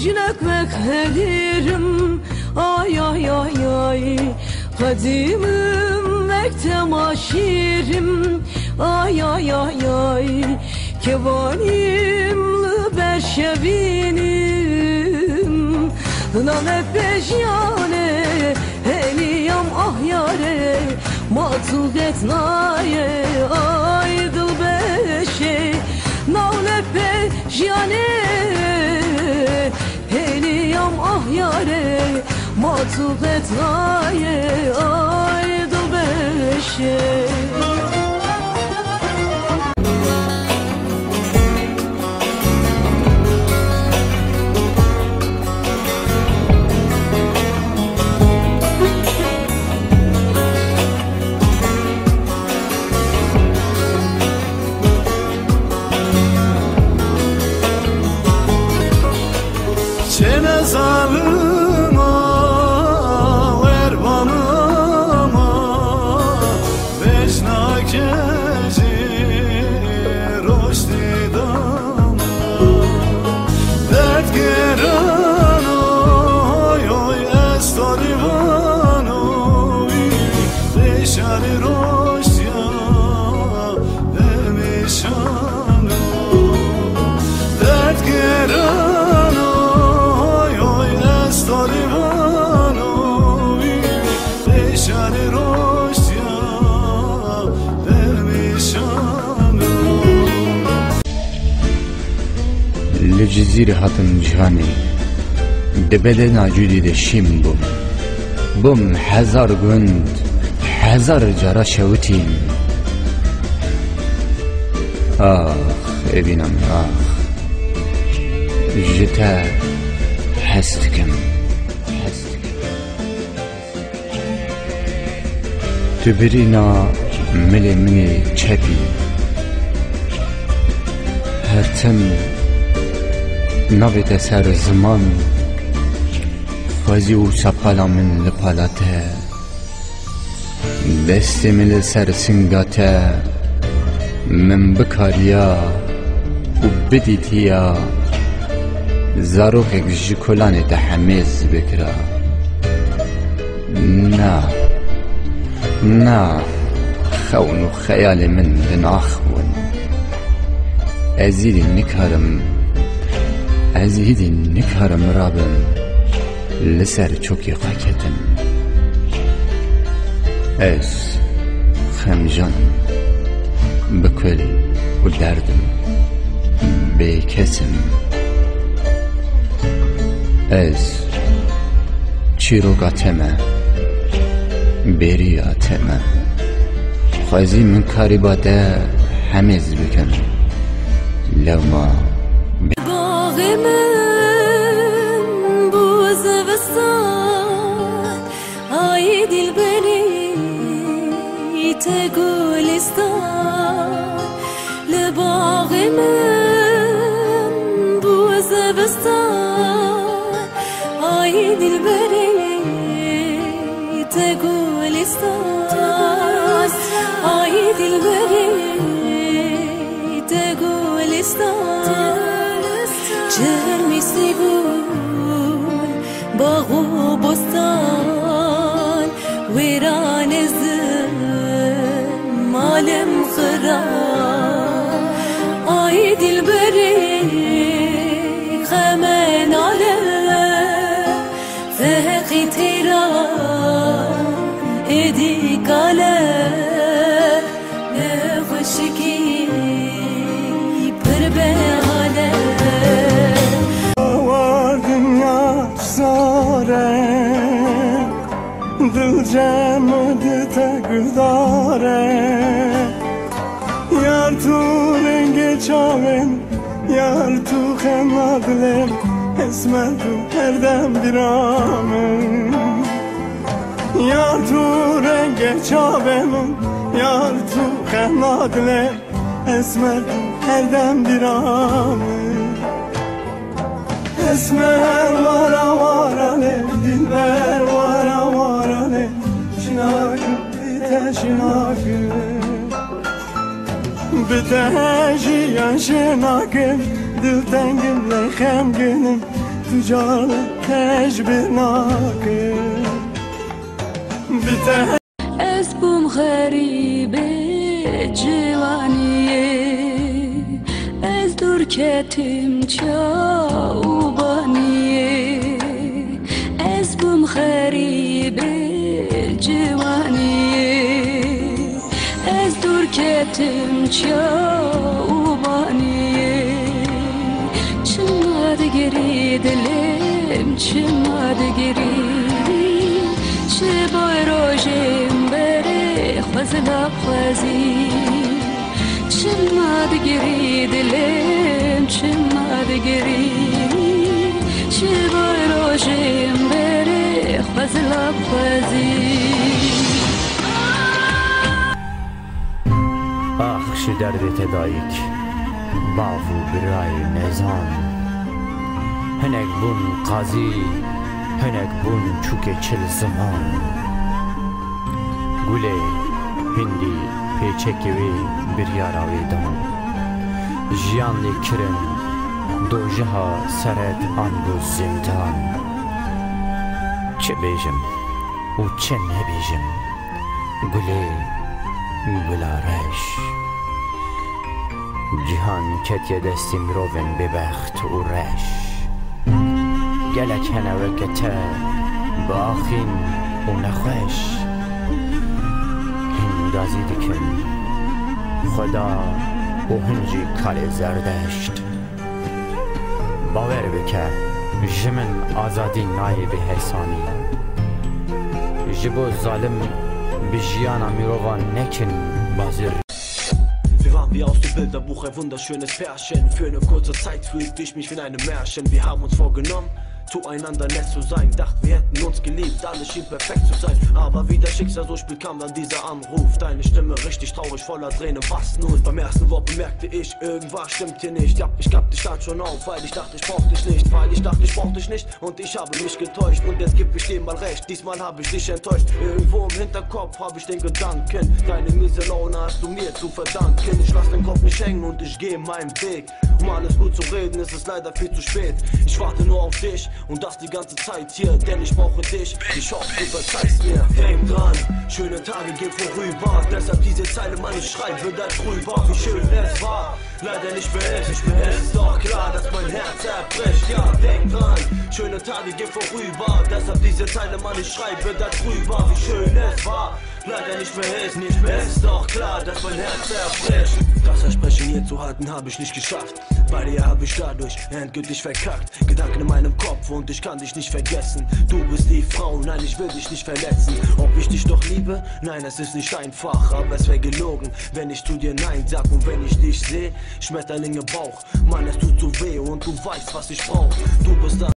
جنك مكهديرم آي آي آي آي قديمم مكتماشيرم آي آي آي آي كوانيم لبشبينم نام بجيانه هليم آهياره ماتوغت نايه آي دل بشه نام بجیانه هلیم آهیاره ما تو قطعه آی دو بشه Zalıma, verbanıma, vecna gezi, roş didama, dert geren oy oy estarivan oy, deşari roş ya demişan oy, dert geren لجزيرة هاتن جهاني دبدا ناجودي ده شيم بوم هزار گند هزار جارا شوتين آخ ابینم آخ جتا هستكم تبرينا ملي مني چپی هرتم نبت سر زمان خوزی و سقالا من لپالاته دستی من سر سنگاته من بکاریا و بدیتیا زاروخک جکولانی تحمیز بکرا نا خون و خیال من دناخون ازیدی نکارم رابم لسر چوکی قاکتم از خمجان بکل و دردم بیکسم از چیروگاتمه بریاتمه خوازی من کاری باده همیز بکن لو ما باغ من بوز وستان آی دل بری تگولستان لباغ من بوز وستان آی دل بری تگولستان آی دل بری تگولستان چرمی سیبون باغ و بستان ویران مالم خراب آی دل بری خمن آله فهقی تیران ادی کاله نخوشکی پر به حاله var dünya zare dil cemedi tegdare yar tu renge çaven yar tu xemadlem esmedu erdem biramın yar tu renge çaven yar tu xemadlem esmedu erdem biramın esmer vara vara ne dilber vara vara ne şinakı bite şinakı bite jiyan şinakı dil tengim leyhem günüm تو جان تجبناکه بیته از بوم غریب جوانیه از دور کتیم چاوبانیه از بوم غریب جوانیه از دور کتیم چاوبانیه چمادگری دلم چمادگری چه بای روشم بره خوزلا خوزی چمادگری دلم چمادگری چه بای روشم بره خوزلا خوزی آخش درد تدایک بافو برای نظام هنگ بون قاضی هنگ بون چوک چل زمان گله هندی پیچکوی بریاراوی دان جیان لیکرن دو جها سرد آن بو زندان چه بیجم و چه نبیجم گله گلارش جهان کتیه دستی مروون ببخت و رش گلک هنوه کتا باخین و نخوش هندازی دکن خدا و هنجی کار زردشت باور بکر جمن آزادی نای به حسانی جبو ظالم بجیانا میروان نکن بازر Wir waren wie aus dem Bilderbuch, ein wunderschönes Pärchen. Für eine kurze Zeit fühlte ich mich wie in einem Märchen. Wir haben uns vorgenommen, zueinander nett zu sein. Dachten, wir hätten uns geliebt, alles schien perfekt zu sein. Aber wie das Schicksal so spielt, kam dann dieser Anruf. Deine Stimme richtig traurig, voller Tränen, was nun? Beim ersten Wort bemerkte ich, irgendwas stimmt hier nicht. Ja, ich gab dich dann schon auf, weil ich dachte, ich brauch dich nicht. Weil ich dachte, ich brauch dich nicht und ich habe mich getäuscht. Und jetzt geb ich dir mal recht, diesmal habe ich dich enttäuscht. Irgendwo im Hinterkopf habe ich den Gedanken, deine miese Laune hast du mir zu verdanken. Ich lass den Kopf nicht hängen und ich gehe meinen Weg. Um alles gut zu reden, ist es leider viel zu spät. Ich warte nur auf dich und das die ganze Zeit hier, denn ich brauche dich. Ich hoffe, du verzeihst mir. Denk dran, schöne Tage gehen vorüber. Deshalb diese Zeile, man, ich schreibe da drüber. Wie schön es war, leider nicht mehr ist. Es ist doch klar, dass mein Herz zerbricht. Ja, denk dran, schöne Tage gehen vorüber. Deshalb diese Zeile, man, ich schreibe da drüber. Wie schön es war, leider nicht mehr ist. Es ist doch klar, dass mein Herz zerbricht. Das Versprechen hier zu halten, habe ich nicht geschafft. Bei dir habe ich dadurch endgültig verkackt. Gedanken in meinem Kopf und ich kann dich nicht vergessen. Du bist die Frau, nein, ich will dich nicht verletzen. Ob ich dich doch liebe? Nein, es ist nicht einfach. Aber es wäre gelogen, wenn ich zu dir Nein sag. Und wenn ich dich sehe, Schmetterlinge im Bauch. Mann, es tut so weh und du weißt, was ich brauch. Du bist da.